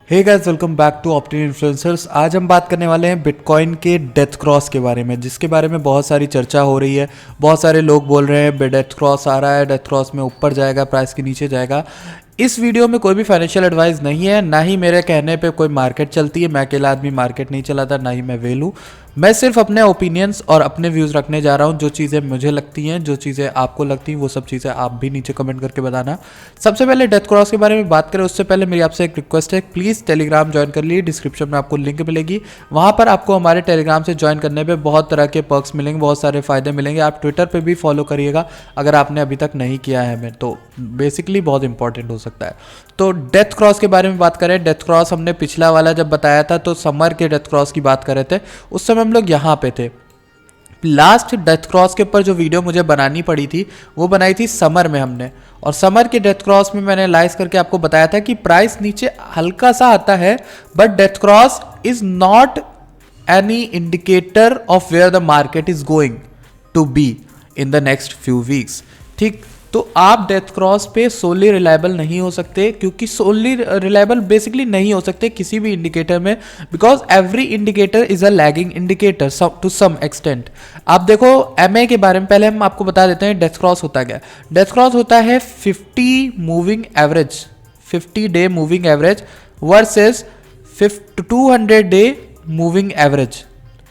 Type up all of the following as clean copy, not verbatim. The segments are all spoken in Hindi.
Hey guys, welcome back to optin influencers. आज हम बात करने वाले हैं बिटकॉइन के डेथ क्रॉस के बारे में, जिसके बारे में बहुत सारी चर्चा हो रही है। बहुत सारे लोग बोल रहे हैं डेथ क्रॉस आ रहा है, डेथ क्रॉस में ऊपर जाएगा, प्राइस के नीचे जाएगा। इस वीडियो में कोई भी फाइनेंशियल एडवाइस नहीं है, ना ही मेरे कहने पे कोई मार्केट चलती है। मैं अकेला आदमी मार्केट नहीं चलाता, ना ही मैं वेल हूँ। मैं सिर्फ अपने ओपिनियंस और अपने व्यूज़ रखने जा रहा हूँ। जो चीज़ें मुझे लगती हैं, जो चीज़ें आपको लगती हैं, वो सब चीज़ें आप भी नीचे कमेंट करके बताना। सबसे पहले डेथ क्रॉस के बारे में बात करें उससे पहले मेरी आपसे एक रिक्वेस्ट है, प्लीज़ टेलीग्राम ज्वाइन कर लीजिए। डिस्क्रिप्शन में आपको लिंक मिलेगी, वहाँ पर आपको हमारे टेलीग्राम से ज्वाइन करने पर बहुत तरह के पर्क्स मिलेंगे, बहुत सारे फ़ायदे मिलेंगे। आप ट्विटर पर भी फॉलो करिएगा अगर आपने अभी तक नहीं किया है हमें, तो बेसिकली बहुत इंपॉर्टेंट हो सकता है। तो डेथ क्रॉस के बारे में बात करें, डेथ क्रॉस हमने पिछला वाला जब बताया था तो समर के डेथ क्रॉस की बात कर रहे थे। उस समय हम लोग यहाँ पे थे। लास्ट डेथ क्रॉस के ऊपर जो वीडियो मुझे बनानी पड़ी थी वो बनाई थी समर में हमने, और समर के डेथ क्रॉस में मैंने एनालाइज करके आपको बताया था कि प्राइस नीचे हल्का सा आता है, but death cross is not any indicator of where the market is going to be in the next few weeks. ठीक, तो आप डेथ क्रॉस पे सोली रिलायबल नहीं हो सकते, क्योंकि सोली रिलायबल बेसिकली नहीं हो सकते किसी भी इंडिकेटर में, because every indicator is a lagging indicator to some extent. आप देखो एमए के बारे में पहले हम आपको बता देते हैं डेथ क्रॉस होता क्या। डेथ क्रॉस होता है 50 moving average, 50 day moving average versus 200 day moving average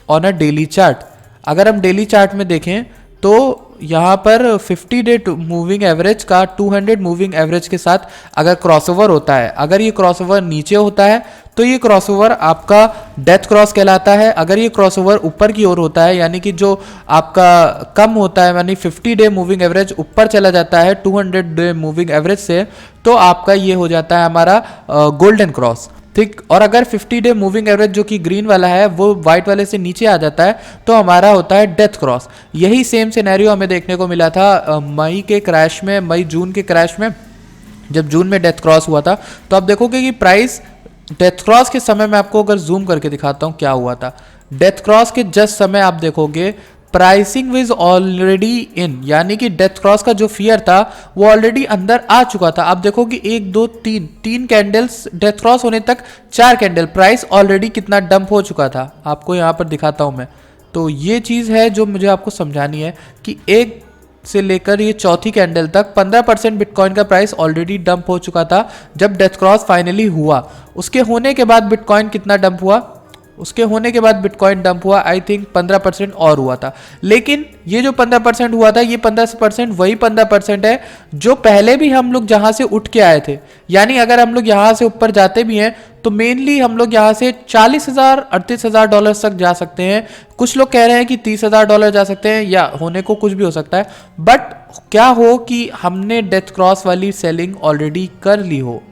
on a daily chart. अगर हम डेली चार्ट में देखें तो यहाँ पर 50 डे मूविंग एवरेज का 200 मूविंग एवरेज के साथ अगर क्रॉसओवर होता है, अगर ये क्रॉसओवर नीचे होता है तो ये क्रॉसओवर आपका डेथ क्रॉस कहलाता है। अगर ये क्रॉसओवर ऊपर की ओर होता है, यानी कि जो आपका कम होता है, यानी 50 डे मूविंग एवरेज ऊपर चला जाता है 200 डे मूविंग एवरेज से, तो आपका ये हो जाता है हमारा गोल्डन क्रॉस। ठीक, और अगर 50 डे मूविंग एवरेज जो कि ग्रीन वाला है वो व्हाइट वाले से नीचे आ जाता है तो हमारा होता है डेथ क्रॉस। यही सेम सिनेरियो हमें देखने को मिला था मई के क्रैश में, मई जून के क्रैश में। जब जून में डेथ क्रॉस हुआ था तो आप देखोगे कि प्राइस डेथ क्रॉस के समय में, आपको अगर जूम करके दिखाता हूँ क्या हुआ था। डेथ क्रॉस के जस्ट समय आप देखोगे प्राइसिंग विज ऑलरेडी इन, यानी कि डेथ क्रॉस का जो फियर था वो ऑलरेडी अंदर आ चुका था। आप देखो कि 1 2 3 कैंडल्स डेथ क्रॉस होने तक 4 कैंडल, प्राइस ऑलरेडी कितना डंप हो चुका था, आपको यहाँ पर दिखाता हूँ मैं। तो ये चीज़ है जो मुझे आपको समझानी है कि एक से लेकर ये चौथी कैंडल तक 15% बिटकॉइन का प्राइस ऑलरेडी डंप हो चुका था जब डेथ क्रॉस फाइनली हुआ। उसके होने के बाद बिटकॉइन कितना डंप हुआ, उसके होने के बाद बिटकॉइन डंप हुआ आई थिंक 15% और हुआ था। लेकिन ये जो 15% हुआ था, ये 15% वही 15% है जो पहले भी हम लोग जहां से उठ के आए थे। यानी अगर हम लोग यहां से ऊपर जाते भी हैं तो मेनली हम लोग यहां से 40,000 38,000 डॉलर तक जा सकते हैं। कुछ लोग कह रहे हैं कि 30,000 डॉलर जा सकते हैं, या होने को कुछ भी हो सकता है। बट क्या हो कि हमने डेथ क्रॉस वाली सेलिंग ऑलरेडी कर ली हो,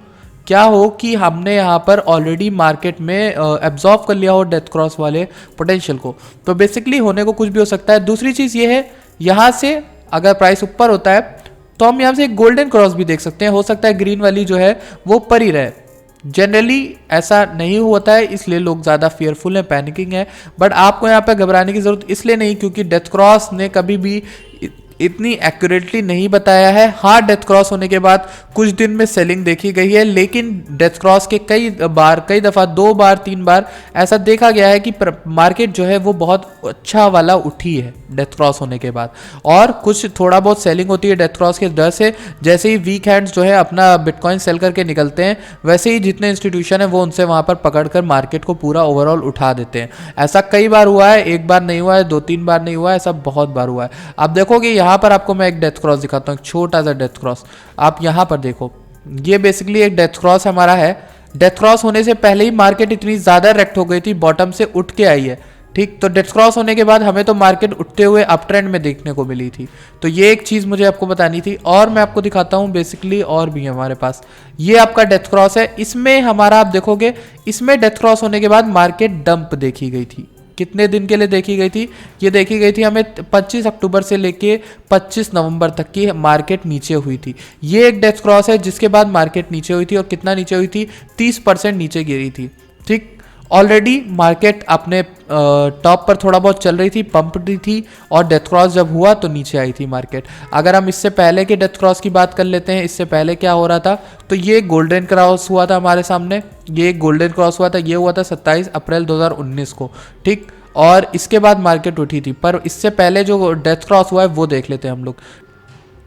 क्या हो कि हमने यहाँ पर ऑलरेडी मार्केट में एब्जॉर्व कर लिया हो डेथ क्रॉस वाले पोटेंशियल को, तो बेसिकली होने को कुछ भी हो सकता है। दूसरी चीज़ ये है, यहाँ से अगर प्राइस ऊपर होता है तो हम यहाँ से एक गोल्डन क्रॉस भी देख सकते हैं। हो सकता है ग्रीन वाली जो है वो ऊपर ही रहे। जनरली ऐसा नहीं होता है, इसलिए लोग ज़्यादा फियरफुल हैं, पैनिकिंग है। बट आपको यहाँ पर घबराने की ज़रूरत इसलिए नहीं क्योंकि डेथ क्रॉस ने कभी भी इतनी एक्यूरेटली नहीं बताया है। हाँ, डेथ क्रॉस होने के बाद कुछ दिन में सेलिंग देखी गई है, लेकिन डेथ क्रॉस के कई दफ़ा 2 बार 3 बार ऐसा देखा गया है कि मार्केट जो है वो बहुत अच्छा वाला उठी है डेथ क्रॉस होने के बाद, और कुछ थोड़ा बहुत सेलिंग होती है डेथ क्रॉस के डर से। जैसे ही वीक हैंड्स जो है अपना बिटकॉइन सेल करके निकलते हैं, वैसे ही जितने इंस्टीट्यूशन है वो उनसे वहाँ पर पकड़कर मार्केट को पूरा ओवरऑल उठा देते हैं। ऐसा कई बार हुआ है, एक बार नहीं हुआ है, 2-3 बार नहीं हुआ है, ऐसा बहुत बार हुआ है। आप देखोगे यहाँ पर आपको मैं एक डेथ क्रॉस दिखाता हूँ, एक छोटा सा डेथ क्रॉस। आप यहाँ पर देखो, ये बेसिकली एक डेथ क्रॉस हमारा है। डेथ क्रॉस होने से पहले ही मार्केट इतनी ज़्यादा रेक्ट हो गई थी, बॉटम से उठ के आई है। ठीक, तो डेथ क्रॉस होने के बाद हमें तो मार्केट उठते हुए अप ट्रेंड में देखने को मिली थी। तो ये एक चीज़ मुझे आपको बतानी थी, और मैं आपको दिखाता हूँ बेसिकली और भी है हमारे पास। ये आपका डेथ क्रॉस है, इसमें हमारा आप देखोगे इसमें डेथ क्रॉस होने के बाद मार्केट डंप देखी गई थी। कितने दिन के लिए देखी गई थी? ये देखी गई थी हमें 25 अक्टूबर से लेके 25 नवंबर तक की मार्केट नीचे हुई थी। ये एक डेथ क्रॉस है जिसके बाद मार्केट नीचे हुई थी, और कितना नीचे हुई थी? 30% नीचे गिरी थी। ठीक, ऑलरेडी मार्केट अपने टॉप पर थोड़ा बहुत चल रही थी, पंपडी थी, और डेथ क्रॉस जब हुआ तो नीचे आई थी मार्केट। अगर हम इससे पहले के डेथ क्रॉस की बात कर लेते हैं, इससे पहले क्या हो रहा था, तो ये गोल्डन क्रॉस हुआ था हमारे सामने, ये गोल्डन क्रॉस हुआ था, ये हुआ था 27 अप्रैल 2019 को, ठीक। और इसके बाद मार्केट उठी थी, पर इससे पहले जो डेथ क्रॉस हुआ है वो देख लेते हैं हम लोग।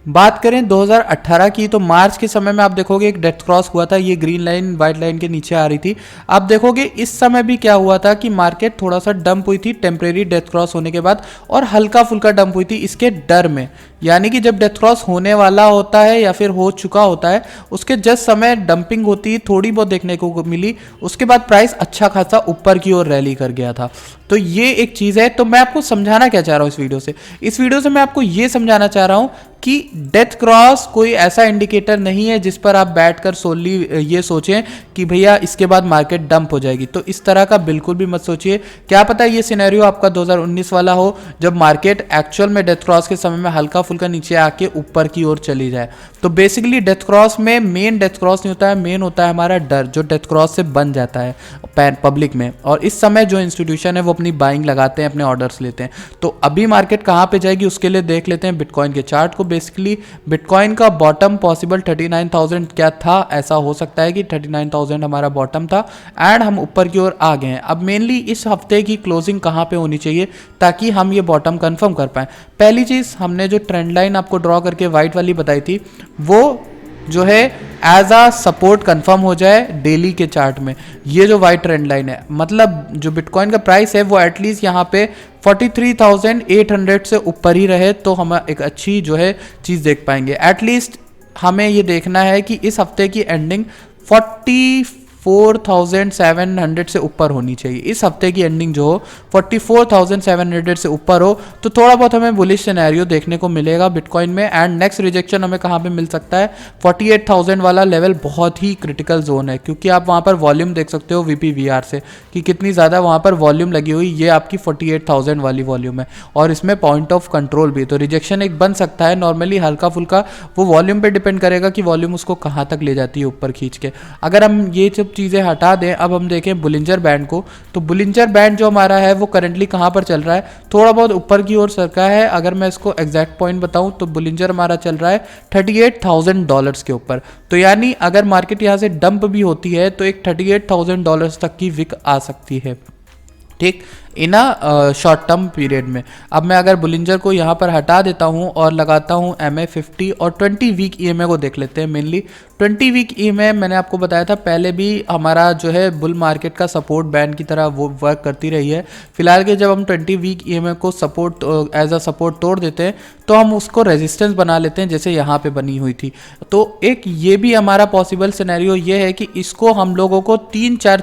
बात करें 2018 की, तो मार्च के समय में आप देखोगे एक डेथ क्रॉस हुआ था, ये ग्रीन लाइन व्हाइट लाइन के नीचे आ रही थी। आप देखोगे इस समय भी क्या हुआ था कि मार्केट थोड़ा सा डंप हुई थी टेम्परेरी डेथ क्रॉस होने के बाद, और हल्का फुल्का डंप हुई थी इसके डर में। यानी कि जब डेथ क्रॉस होने वाला होता है या फिर हो चुका होता है, उसके जस्ट समय डंपिंग होती है, थोड़ी बहुत देखने को मिली, उसके बाद प्राइस अच्छा खासा ऊपर की ओर रैली कर गया था। तो ये एक चीज़ है। तो मैं आपको समझाना क्या चाह रहा हूँ इस वीडियो से मैं आपको ये समझाना चाह रहा हूँ कि डेथ क्रॉस कोई ऐसा इंडिकेटर नहीं है जिस पर आप बैठकर सोली ये सोचें कि भैया इसके बाद मार्केट डंप हो जाएगी। तो इस तरह का बिल्कुल भी मत सोचिए। क्या पता ये सिनेरियो आपका 2019 वाला हो, जब मार्केट एक्चुअल में डेथ क्रॉस के समय में हल्का फुल्का नीचे आके ऊपर की ओर चली जाए। तो बेसिकली डेथ क्रॉस में मेन डेथ क्रॉस नहीं होता है, मेन होता है हमारा डर, जो डेथ क्रॉस से बन जाता है पब्लिक में। और इस समय जो इंस्टीट्यूशन है वो अपनी बाइंग लगाते हैं, अपने ऑर्डर्स लेते हैं। तो अभी मार्केट कहाँ पे जाएगी उसके लिए देख लेते हैं बिटकॉइन के चार्ट को। बेसिकली बिटकॉइन का बॉटम पॉसिबल 39,000 क्या था, ऐसा हो सकता है कि 39,000 हमारा बॉटम था एंड हम ऊपर की ओर आ गए हैं। अब मेनली इस हफ्ते की क्लोजिंग कहाँ पे होनी चाहिए ताकि हम ये बॉटम कंफर्म कर पाएं। पहली चीज़, हमने जो ट्रेंड लाइन आपको ड्रॉ करके वाइट वाली बताई थी, वो जो है एज आ सपोर्ट कंफर्म हो जाए डेली के चार्ट में। ये जो वाइट ट्रेंड लाइन है, मतलब जो बिटकॉइन का प्राइस है वो एटलीस्ट यहाँ पे 43,800 से ऊपर ही रहे तो हम एक अच्छी जो है चीज़ देख पाएंगे। एटलीस्ट हमें ये देखना है कि इस हफ्ते की एंडिंग 44,700 से ऊपर होनी चाहिए। इस हफ्ते की एंडिंग जो हो 44,700 से ऊपर हो तो थोड़ा बहुत हमें बुलिश सिनेरियो देखने को मिलेगा बिटकॉइन में। एंड नेक्स्ट रिजेक्शन हमें कहाँ पे मिल सकता है, 48,000 वाला लेवल बहुत ही क्रिटिकल जोन है, क्योंकि आप वहाँ पर वॉल्यूम देख सकते हो VPVR से कि कितनी ज़्यादा वहाँ पर वॉल्यूम लगी हुई। ये आपकी 48,000 वाली वॉल्यूम है और इसमें पॉइंट ऑफ कंट्रोल भी, तो रिजेक्शन एक बन सकता है नॉर्मली हल्का फुल्का। वो वॉल्यूम पे डिपेंड करेगा कि वॉल्यूम उसको कहाँ तक ले जाती है ऊपर खींच के। अगर हम ये सब चीज़ें हटा दें, अब हम देखें बुलिंजर बैंड को, तो बुलिंजर बैंड जो हमारा है वो करंटली कहाँ पर चल रहा है, थोड़ा बहुत ऊपर की ओर सरका है। अगर मैं इसको एग्जैक्ट पॉइंट बताऊं तो बुलिंजर हमारा चल रहा है $38,000 के ऊपर। तो यानी अगर मार्केट यहाँ से डंप भी होती है तो एक $38,000 तक की विक आ सकती है, ठीक, इन अ शॉर्ट टर्म पीरियड में। अब मैं अगर बुलिंजर को यहाँ पर हटा देता हूँ और लगाता हूँ MA50 और 20 वीक EMA को देख लेते हैं। मेनली 20 वीक EMA मैंने आपको बताया था पहले भी हमारा जो है बुल मार्केट का सपोर्ट बैंड की तरह वो वर्क करती रही है। फिलहाल के जब हम 20 वीक EMA को सपोर्ट एज अ सपोर्ट तोड़ देते हैं तो हम उसको रेजिस्टेंस बना लेते हैं, जैसे यहाँ पे बनी हुई थी। तो एक ये भी हमारा पॉसिबल सिनेरियो ये है कि इसको हम लोगों को तीन चार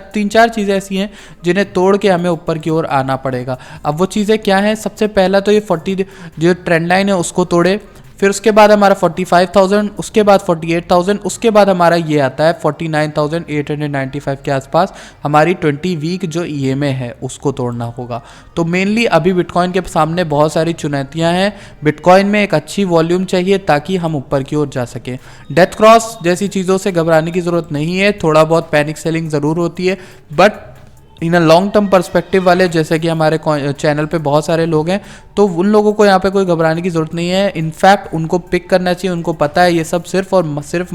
चीज़ें ऐसी हैं जिन्हें तोड़ के हमें ऊपर की ओर आना पड़ेगा। अब वो चीज़ें क्या हैं, सबसे पहला तो ये 40 जो ट्रेंड लाइन है उसको तोड़े, फिर उसके बाद हमारा 45,000, उसके बाद 48,000, उसके बाद हमारा ये आता है 49,895 के आसपास हमारी 20 वीक जो EMA है उसको तोड़ना होगा। तो मेनली अभी बिटकॉइन के सामने बहुत सारी चुनौतियां हैं। बिटकॉइन में एक अच्छी वॉल्यूम चाहिए ताकि हम ऊपर की ओर जा सकें। डेथ क्रॉस जैसी चीज़ों से घबराने की ज़रूरत नहीं है, थोड़ा बहुत पैनिक सेलिंग ज़रूर होती है, but in a long term perspective वाले जैसे कि हमारे चैनल पे बहुत सारे लोग हैं, तो उन लोगों को यहाँ पे कोई घबराने की ज़रूरत नहीं है। इनफैक्ट उनको पिक करना चाहिए, उनको पता है ये सब सिर्फ और सिर्फ